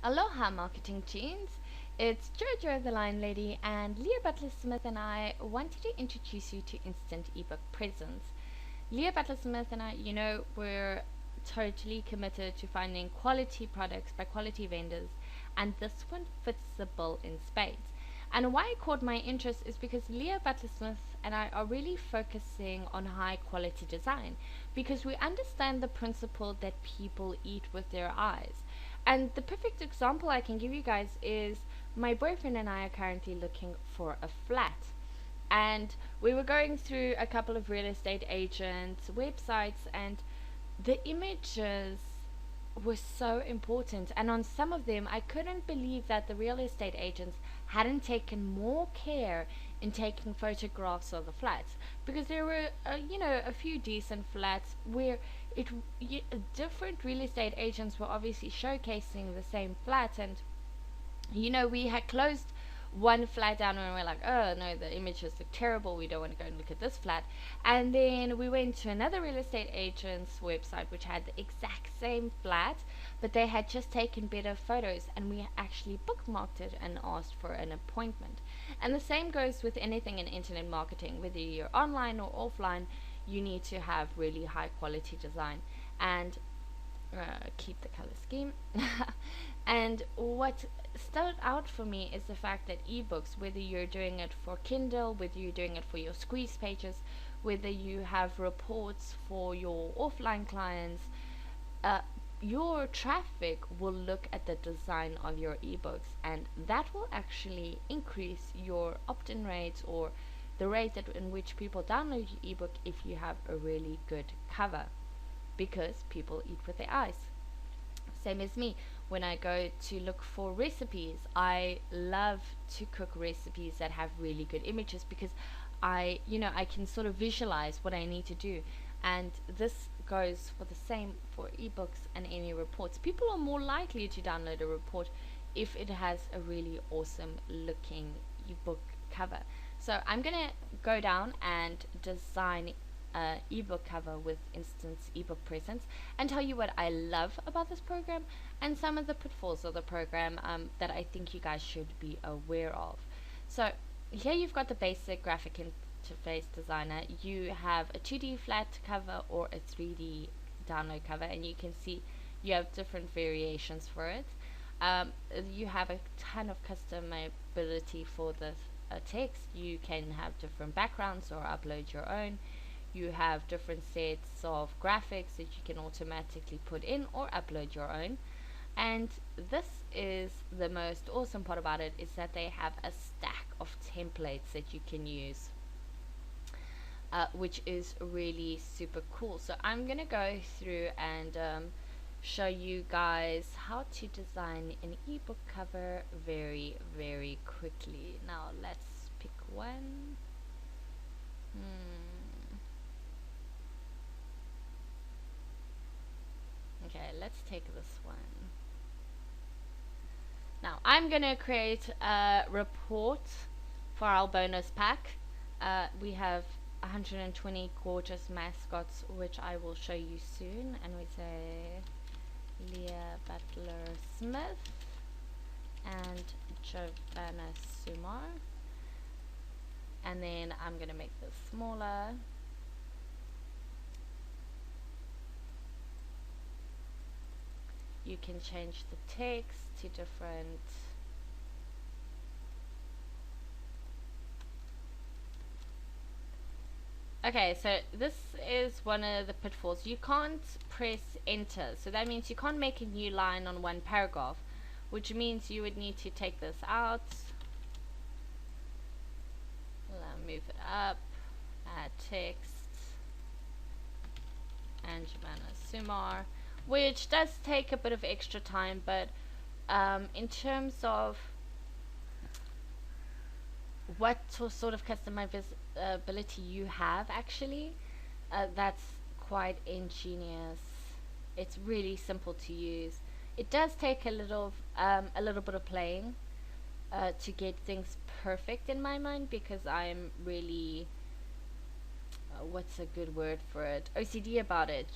Aloha, marketing teens. It's Jojo the Lion Lady, and Leah Butler Smith and I wanted to introduce you to Instant Ebook Presence. Leah Butler Smith and I, we're totally committed to finding quality products by quality vendors, and this one fits the bill in spades. And why it caught my interest is because Leah Butler Smith and I are really focusing on high quality design because we understand the principle that people eat with their eyes. And the perfect example I can give you guys is my boyfriend and I are currently looking for a flat. And we were going through a couple of real estate agents' websites, and the images were so important. And on some of them, I couldn't believe that the real estate agents hadn't taken more care in taking photographs of the flats, because there were, a few decent flats where it different real estate agents were obviously showcasing the same flat, and we had closed one flat down and we're like, oh no, the images look terrible, we don't want to go and look at this flat. And then we went to another real estate agent's website which had the exact same flat, but they had just taken better photos, and we actually bookmarked it and asked for an appointment. And the same goes with anything in internet marketing, whether you're online or offline. You need to have really high quality design and keep the color scheme. And what stood out for me is the fact that ebooks, whether you're doing it for Kindle, whether you're doing it for your squeeze pages, whether you have reports for your offline clients, uh, your traffic will look at the design of your ebooks, and that will actually increase your opt-in rates, or the rate in which people download your ebook if you have a really good cover, because people eat with their eyes. Same as me. When I go to look for recipes, I love to cook recipes that have really good images, because I can sort of visualize what I need to do. And this goes for the same for ebooks and any reports. People are more likely to download a report if it has a really awesome looking ebook cover. So I'm gonna go down and design ebook cover with Instance Ebook Presence, and tell you what I love about this program and some of the pitfalls of the program that I think you guys should be aware of. So here you've got the basic graphic interface designer. You have a 2D flat cover or a 3D download cover, and you can see you have different variations for it. You have a ton of customizability for the text. You can have different backgrounds or upload your own. You have different sets of graphics that you can automatically put in or upload your own. And this is the most awesome part about it, is that they have a stack of templates that you can use, which is really super cool. So I'm gonna go through and show you guys how to design an ebook cover very, very quickly. Now let's pick one. Okay, let's take this one. Now I'm gonna create a report for our bonus pack. We have 120 gorgeous mascots, which I will show you soon. And we say Leah Butler Smith and Giovanna Sumar. And then I'm gonna make this smaller. You can change the text to different Okay, so this is one of the pitfalls. You can't press enter, so that means you can't make a new line on one paragraph, which means you would need to take this out, move it up, add text, and Giovanna Sumar, which does take a bit of extra time, but in terms of what sort of customizability you have, actually, that's quite ingenious. It's really simple to use. It does take a little bit of playing to get things perfect in my mind, because I'm really what's a good word for it, OCD about it.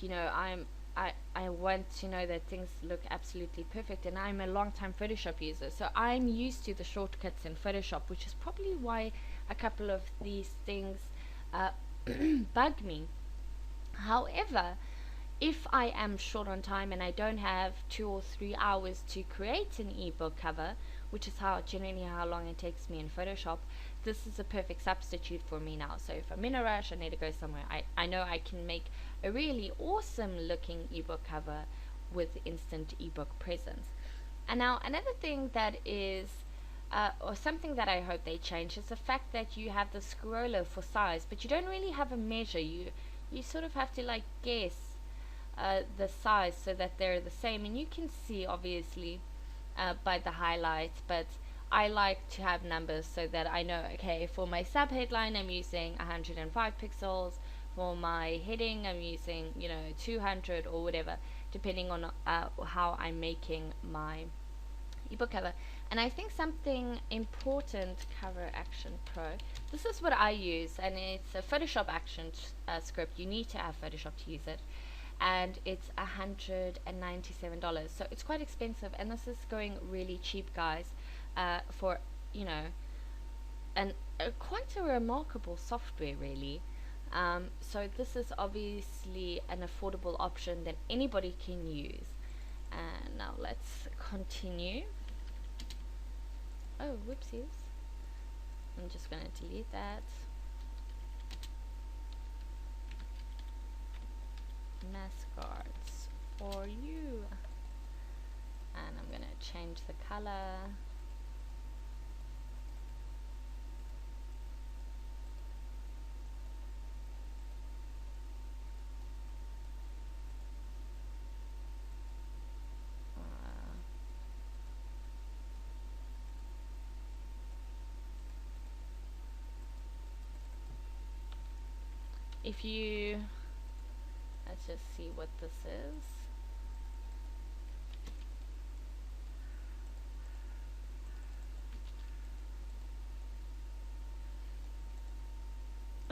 I want to know that things look absolutely perfect, and I'm a long time Photoshop user, so I'm used to the shortcuts in Photoshop, which is probably why a couple of these things uh, bug me. However, if I am short on time and I don't have 2 or 3 hours to create an ebook cover, which is generally how long it takes me in Photoshop, this is a perfect substitute for me now. So if I'm in a rush, I need to go somewhere, I know I can make a really awesome looking ebook cover with instant ebook presence. And now another thing that is or something that I hope they change is the fact that you have the scroller for size, but you don't really have a measure. You sort of have to like guess the size so that they're the same, and you can see obviously by the highlights, but I like to have numbers so that I know, okay, for my sub headline I'm using 105 pixels, for my heading I'm using 200 or whatever, depending on how I'm making my ebook cover. And I think something important, Cover Action Pro, this is what I use, and it's a Photoshop action script. You need to have Photoshop to use it, and it's $197, so it's quite expensive, and this is going really cheap, guys, for an quite a remarkable software, really. So this is obviously an affordable option that anybody can use. And now let's continue. Oh, whoopsies. I'm just going to delete that. Mascots for you. And I'm going to change the color. If you, let's just see what this is.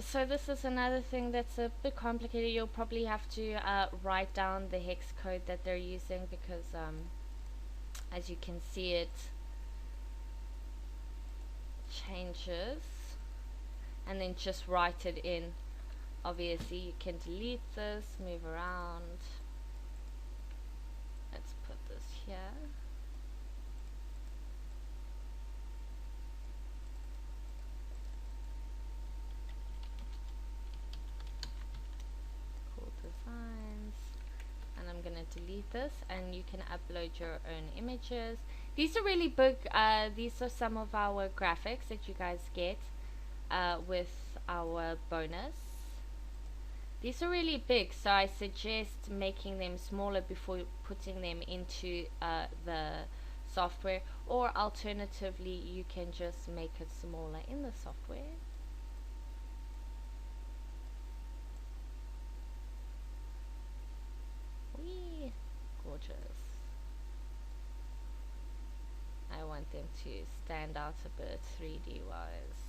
So this is another thing that's a bit complicated. You'll probably have to write down the hex code that they're using, because as you can see, it changes, and then just write it in. Obviously you can delete this, move around. Let's put this here. Cool designs. And I'm gonna delete this, and you can upload your own images. These are really big. These are some of our graphics that you guys get with our bonus. These are really big, so I suggest making them smaller before putting them into the software, or alternatively you can just make it smaller in the software. Whee! Gorgeous. I want them to stand out a bit 3D wise.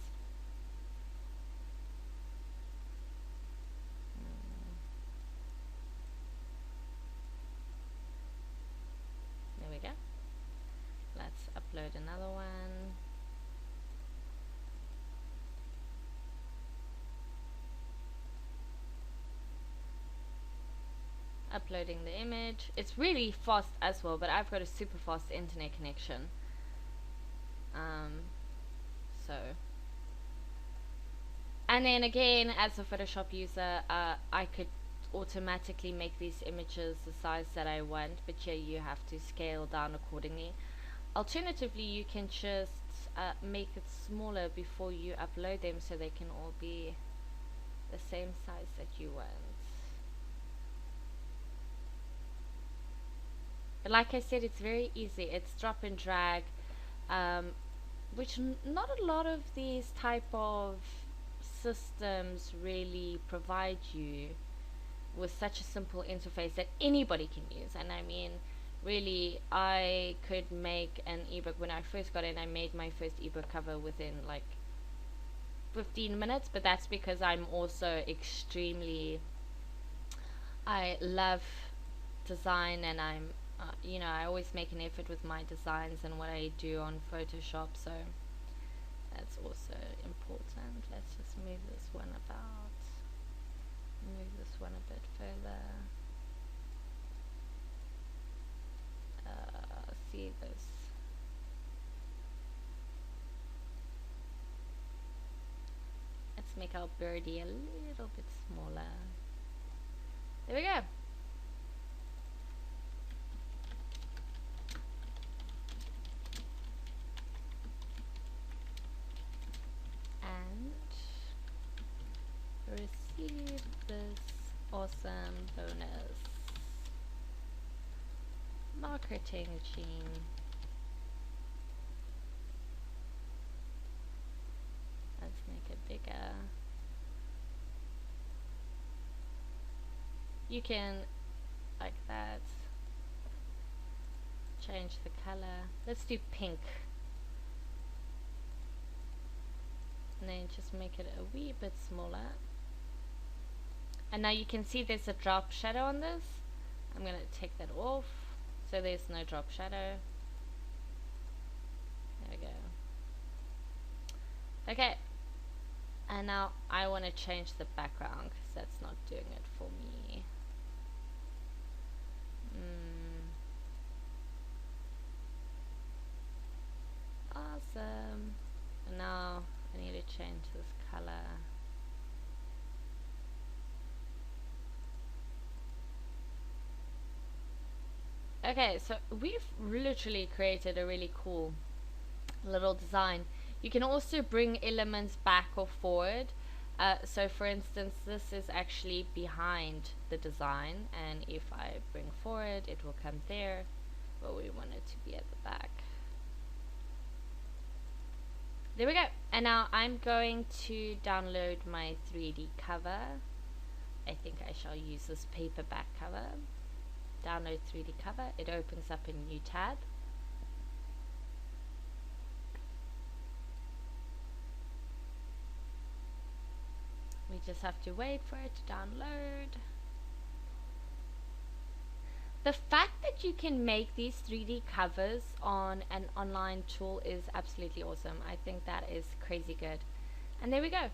There we go. Let's upload another one. Uploading the image. It's really fast as well, but I've got a super fast internet connection. So, and then again, as a Photoshop user, I could automatically make these images the size that I want, but yeah, you have to scale down accordingly. Alternatively, you can just make it smaller before you upload them, so they can all be the same size that you want. But like I said, it's very easy. It's drop and drag, which not a lot of these type of systems really provide you with such a simple interface that anybody can use. And I mean, really, I could make an ebook. When I first got in, I made my first ebook cover within like 15 minutes, but that's because I'm also I love design, and I'm you know, I always make an effort with my designs and what I do on Photoshop, so that's also important. Let's just move this one about, move this one a bit further. See this. Let's make our birdie a little bit smaller. There we go. And receive this awesome bonus. Marketing gene. Let's make it bigger. You can, like that, change the color. Let's do pink. And then just make it a wee bit smaller. And now you can see there's a drop shadow on this. I'm going to take that off so there's no drop shadow. There we go. Okay. And now I want to change the background because that's not doing it for me. Awesome. And now I need to change this color. Okay, so we've literally created a really cool little design. You can also bring elements back or forward. So for instance, this is actually behind the design, and if I bring forward, it will come there, but we want it to be at the back. There we go. And now I'm going to download my 3D cover. I think I shall use this paperback cover. Download 3D cover. It opens up a new tab. We just have to wait for it to download. The fact that you can make these 3D covers on an online tool is absolutely awesome. I think that is crazy good. And there we go.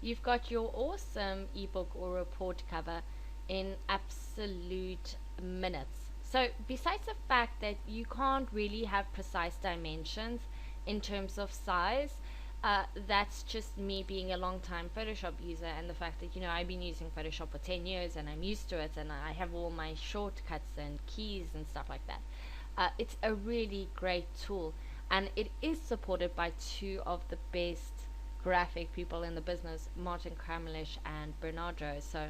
You've got your awesome ebook or report cover in absolute minutes. So besides the fact that you can't really have precise dimensions in terms of size, that's just me being a long time Photoshop user, and the fact that, you know, I've been using Photoshop for 10 years and I'm used to it, and I have all my shortcuts and keys and stuff like that. It's a really great tool, and it is supported by two of the best graphic people in the business, Martin Kramlish and Bernardo. So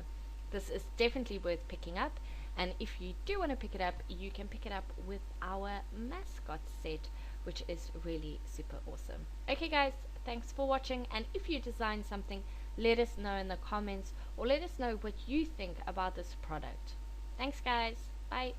this is definitely worth picking up, and if you do want to pick it up, you can pick it up with our mascot set, which is really super awesome. Okay guys, thanks for watching, and if you design something, let us know in the comments, or let us know what you think about this product. Thanks guys, bye.